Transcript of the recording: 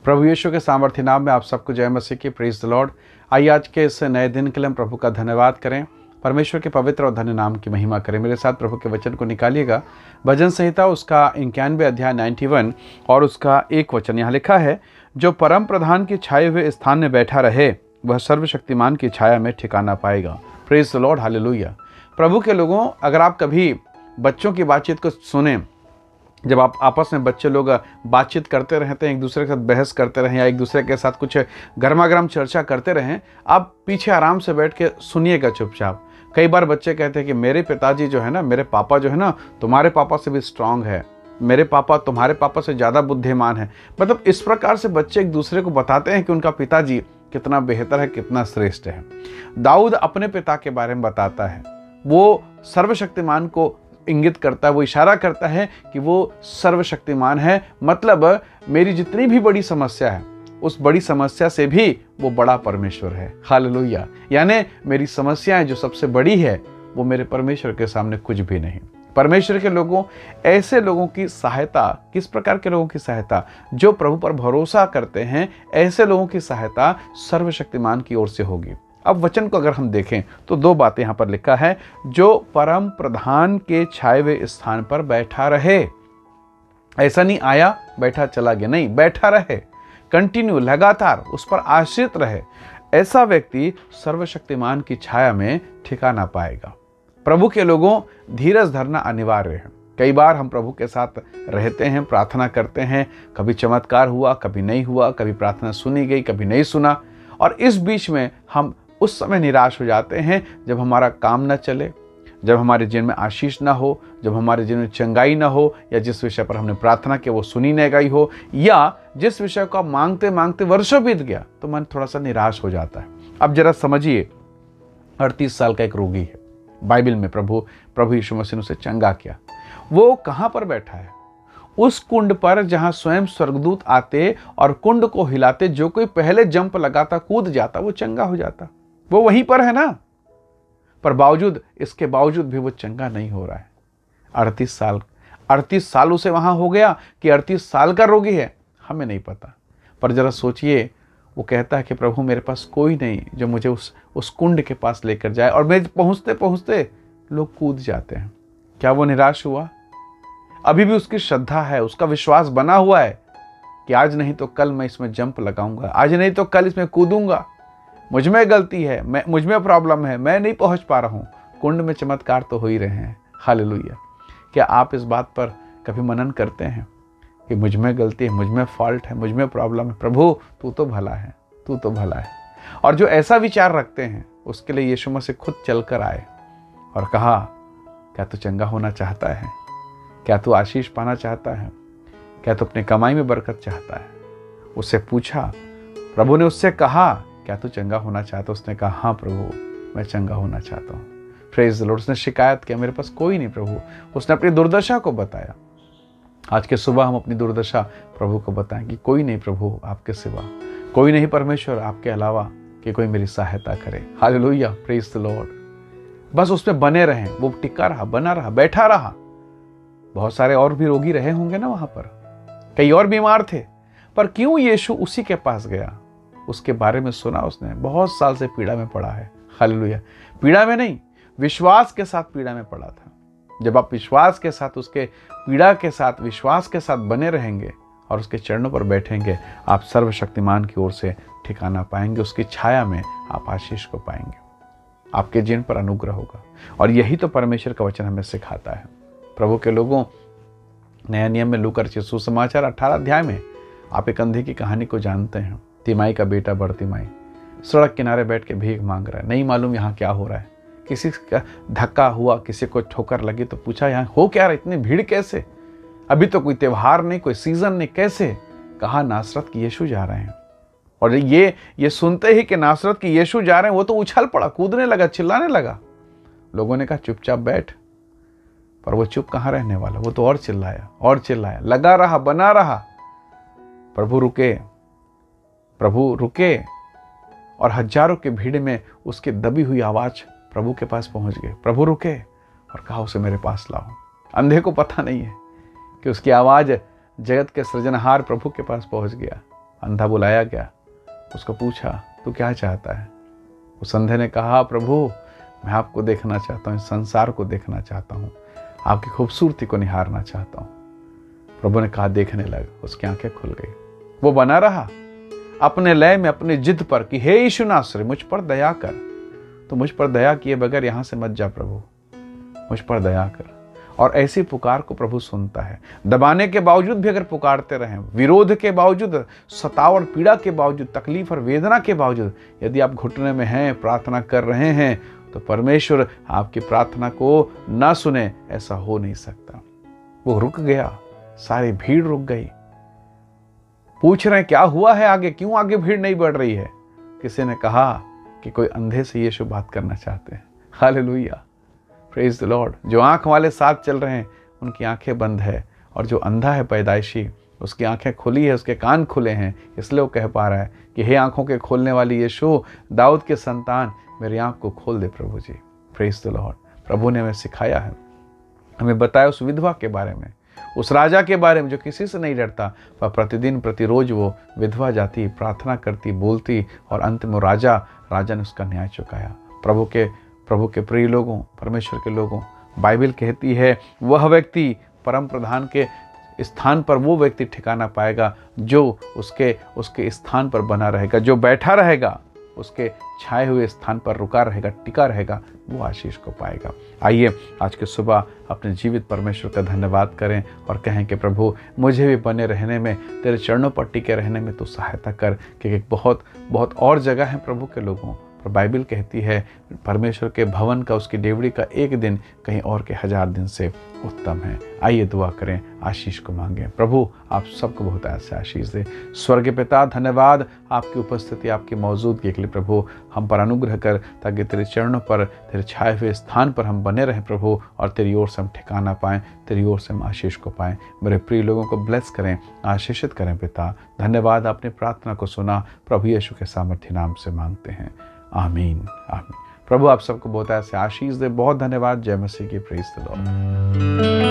प्रभु यीशु के सामर्थ्य नाम में आप सबको जय मसीह की। Praise the Lord. आइए आज के इस नए दिन के लिए हम प्रभु का धन्यवाद करें, परमेश्वर के पवित्र और धन्य नाम की महिमा करें। मेरे साथ प्रभु के वचन को निकालिएगा। भजन संहिता उसका 91 अध्याय 91 और उसका 1 वचन यहाँ लिखा है, जो परम प्रधान की छाए हुए स्थान में बैठा रहे वह सर्वशक्तिमान की छाया में ठिकाना पाएगा। Praise the lord, hallelujah. प्रभु के लोगों, अगर आप कभी बच्चों की बातचीत को सुने, जब आप आपस में बच्चे लोग बातचीत करते रहते हैं, एक दूसरे के साथ बहस करते रहें या एक दूसरे के साथ कुछ गर्मा गर्म चर्चा करते रहें, आप पीछे आराम से बैठ के सुनिएगा चुपचाप। कई बार बच्चे कहते हैं कि मेरे पिताजी जो है ना, मेरे पापा जो है ना, तुम्हारे पापा से भी स्ट्रांग है, मेरे पापा तुम्हारे पापा से ज़्यादा बुद्धिमान है। मतलब इस प्रकार से बच्चे एक दूसरे को बताते हैं कि उनका पिताजी कितना बेहतर है, कितना श्रेष्ठ है। दाऊद अपने पिता के बारे में बताता है, वो सर्वशक्तिमान को इंगित करता है, वो इशारा करता है कि वो सर्वशक्तिमान है। मतलब मेरी जितनी भी बड़ी समस्या है, उस बड़ी समस्या से भी वो बड़ा परमेश्वर है। हालेलुया। यानी मेरी समस्याएं जो सबसे बड़ी है, वो मेरे परमेश्वर के सामने कुछ भी नहीं। परमेश्वर के लोगों, ऐसे लोगों की सहायता, किस प्रकार के लोगों की सहायता? जो प्रभु पर भरोसा करते हैं, ऐसे लोगों की सहायता सर्वशक्तिमान की ओर से होगी। अब वचन को अगर हम देखें तो 2 बातें यहाँ पर लिखा है, जो परम प्रधान के छाए हुए स्थान पर बैठा रहे। ऐसा नहीं आया बैठा चला गया, नहीं, बैठा रहे, कंटिन्यू, लगातार उस पर आश्रित रहे। ऐसा व्यक्ति सर्वशक्तिमान की छाया में ठिकाना पाएगा। प्रभु के लोगों, धीरज धरना अनिवार्य है। कई बार हम प्रभु के साथ रहते हैं, प्रार्थना करते हैं, कभी चमत्कार हुआ, कभी नहीं हुआ, कभी प्रार्थना सुनी गई, कभी नहीं सुना, और इस बीच में हम उस समय निराश हो जाते हैं जब हमारा काम न चले, जब हमारे जीवन में आशीष ना हो, जब हमारे जीवन में चंगाई ना हो, या जिस विषय पर हमने प्रार्थना की वो सुनी नहीं गई हो, या जिस विषय को मांगते मांगते वर्षों बीत गया, तो मन थोड़ा सा निराश हो जाता है। अब जरा समझिए, 38 साल का एक रोगी है, बाइबल में प्रभु यीशु मसीह ने उसे चंगा किया। वो कहाँ पर बैठा है? उस कुंड पर जहां स्वयं स्वर्गदूत आते और कुंड को हिलाते, जो कोई पहले जंप लगाता, कूद जाता, वो चंगा हो जाता। वो वहीं पर है ना, पर इसके बावजूद भी वो चंगा नहीं हो रहा है। 38 साल उसे वहां हो गया कि 38 साल का रोगी है, हमें नहीं पता। पर जरा सोचिए, वो कहता है कि प्रभु मेरे पास कोई नहीं जो मुझे उस कुंड के पास लेकर जाए, और मैं पहुंचते पहुंचते लोग कूद जाते हैं। क्या वो निराश हुआ? अभी भी उसकी श्रद्धा है, उसका विश्वास बना हुआ है कि आज नहीं तो कल मैं इसमें जंप लगाऊंगा, आज नहीं तो कल इसमें कूदूंगा। मुझ में गलती है, मुझ में प्रॉब्लम है, मैं नहीं पहुंच पा रहा हूं। कुंड में चमत्कार तो हो ही रहे हैं। हालेलुया। क्या आप इस बात पर कभी मनन करते हैं कि मुझ में गलती है, मुझ में फॉल्ट है, मुझ में प्रॉब्लम है? प्रभु तू तो भला है, तू तो भला है। और जो ऐसा विचार रखते हैं, उसके लिए यीशु मसीह खुद चलकर आए और कहा, क्या तू चंगा होना चाहता है? क्या तू आशीष पाना चाहता है? क्या तू अपनी कमाई में बरकत चाहता है? उससे पूछा, प्रभु ने उससे कहा, क्या तू चंगा होना चाहता? उसने कहा, हाँ प्रभु, मैं चंगा होना चाहता हूँ। Praise the Lord. उसने शिकायत किया, मेरे पास कोई नहीं प्रभु। उसने अपनी दुर्दशा को बताया। आज के सुबह हम अपनी दुर्दशा प्रभु को बताएं कि कोई नहीं प्रभु आपके सिवा, कोई नहीं परमेश्वर आपके अलावा कि कोई मेरी सहायता करे। Hallelujah, praise the Lord. बस उसमें बने रहें। वो टिका रहा, बना रहा, बैठा रहा। बहुत सारे और भी रोगी रहे होंगे ना वहां पर, कई और बीमार थे, पर क्यों यीशु उसी के पास गया? उसके बारे में सुना उसने, बहुत साल से पीड़ा में पड़ा है। हालेलुया। पीड़ा में नहीं, विश्वास के साथ पीड़ा में पड़ा था। जब आप विश्वास के साथ, उसके पीड़ा के साथ, विश्वास के साथ बने रहेंगे और उसके चरणों पर बैठेंगे, आप सर्वशक्तिमान की ओर से ठिकाना पाएंगे। उसकी छाया में आप आशीष को पाएंगे, आपके जीवन पर अनुग्रह होगा। और यही तो परमेश्वर का वचन हमें सिखाता है। प्रभु के लोगों, नया नियम में लूका रचित सुसमाचार 18 अध्याय में आप एक अंधे की कहानी को जानते हैं। तिमाई का बेटा बरतिमाई सड़क किनारे बैठ के भीख मांग रहा है। नहीं मालूम यहाँ क्या हो रहा है। किसी का धक्का हुआ, किसी को ठोकर लगी तो पूछा, यहाँ हो क्या रहा, इतनी भीड़ कैसे? अभी तो कोई त्योहार नहीं, कोई सीजन नहीं, कैसे? कहा, नासरत की यीशु जा रहे हैं। और ये सुनते ही कि नासरत की यीशु जा रहे हैं, वो तो उछल पड़ा, कूदने लगा, चिल्लाने लगा। लोगों ने कहा, चुपचाप बैठ। पर वो चुप कहाँ रहने वाला, वो तो और चिल्लाया, लगा रहा, बना रहा। प्रभु रुके और हजारों की भीड़ में उसकी दबी हुई आवाज प्रभु के पास पहुंच गई। प्रभु रुके और कहा, उसे मेरे पास लाओ। अंधे को पता नहीं है कि उसकी आवाज जगत के सृजनहार प्रभु के पास पहुंच गया। अंधा बुलाया गया, उसको पूछा तू क्या चाहता है? उस अंधे ने कहा प्रभु मैं आपको देखना चाहता हूँ, इस संसार को देखना चाहता हूँ, आपकी खूबसूरती को निहारना चाहता हूँ। प्रभु ने कहा देखने लग, उसकी आंखें खुल गई। वो बना रहा अपने लय में, अपनी जिद पर कि हे यीशु नासरी मुझ पर दया कर, तो मुझ पर दया किए बगैर यहां से मत जा प्रभु, मुझ पर दया कर। और ऐसी पुकार को प्रभु सुनता है। दबाने के बावजूद भी अगर पुकारते रहें, विरोध के बावजूद, सताव और पीड़ा के बावजूद, तकलीफ और वेदना के बावजूद यदि आप घुटने में हैं, प्रार्थना कर रहे हैं, तो परमेश्वर आपकी प्रार्थना को ना सुने, ऐसा हो नहीं सकता। वो रुक गया, सारी भीड़ रुक गई। पूछ रहे हैं क्या हुआ है आगे, क्यों आगे भीड़ नहीं बढ़ रही है? किसी ने कहा कि कोई अंधे से यीशु बात करना चाहते हैं। Hallelujah, praise the Lord. जो आंख वाले साथ चल रहे हैं उनकी आंखें बंद है, और जो अंधा है पैदाइशी उसकी आंखें खुली है, उसके कान खुले हैं, इसलिए वो कह पा रहा है कि हे आंखों के खोलने वाली यीशु, दाऊद के संतान, मेरी आंख को खोल दे प्रभु जी। Praise the lord. प्रभु ने हमें सिखाया है, हमें बताया उस विधवा के बारे में, उस राजा के बारे में जो किसी से नहीं डरता, पर प्रतिदिन प्रतिरोज वो विधवा जाती, प्रार्थना करती, बोलती, और अंत में राजा ने उसका न्याय चुकाया। प्रभु के प्रिय लोगों, परमेश्वर के लोगों, बाइबल कहती है वह व्यक्ति परम प्रधान के स्थान पर वो व्यक्ति ठिकाना पाएगा जो उसके स्थान पर बना रहेगा, जो बैठा रहेगा उसके छाए हुए स्थान पर रुका रहेगा, टिका रहेगा, वो आशीष को पाएगा। आइए आज के सुबह अपने जीवित परमेश्वर का धन्यवाद करें और कहें कि प्रभु मुझे भी बने रहने में, तेरे चरणों पर टिके रहने में तो सहायता कर, क्योंकि बहुत बहुत और जगह है प्रभु के लोगों, पर बाइबल कहती है परमेश्वर के भवन का, उसकी डेवड़ी का एक दिन कहीं और के 1000 दिन से उत्तम है। आइए दुआ करें, आशीष को मांगें। प्रभु आप सबको बहुत ऐसे आशीष दे। स्वर्गीय पिता धन्यवाद आपकी उपस्थिति, आपकी मौजूदगी के लिए प्रभु, हम पर अनुग्रह कर, ताकि तेरे चरणों पर, तेरे छाए हुए स्थान पर हम बने रहें प्रभु, और तेरी ओर से हम ठिकाना पाएं, तेरी ओर से हम आशीष को पाएं। मेरे प्रिय लोगों को ब्लेस करें, आशीषित करें पिता। धन्यवाद आपने प्रार्थना को सुना, प्रभु यीशु के सामर्थ्य नाम से मांगते हैं, आमीन आमीन। प्रभु आप सबको बहुत ऐसे आशीष दे। बहुत धन्यवाद। जय मसीह की। Praise the Lord.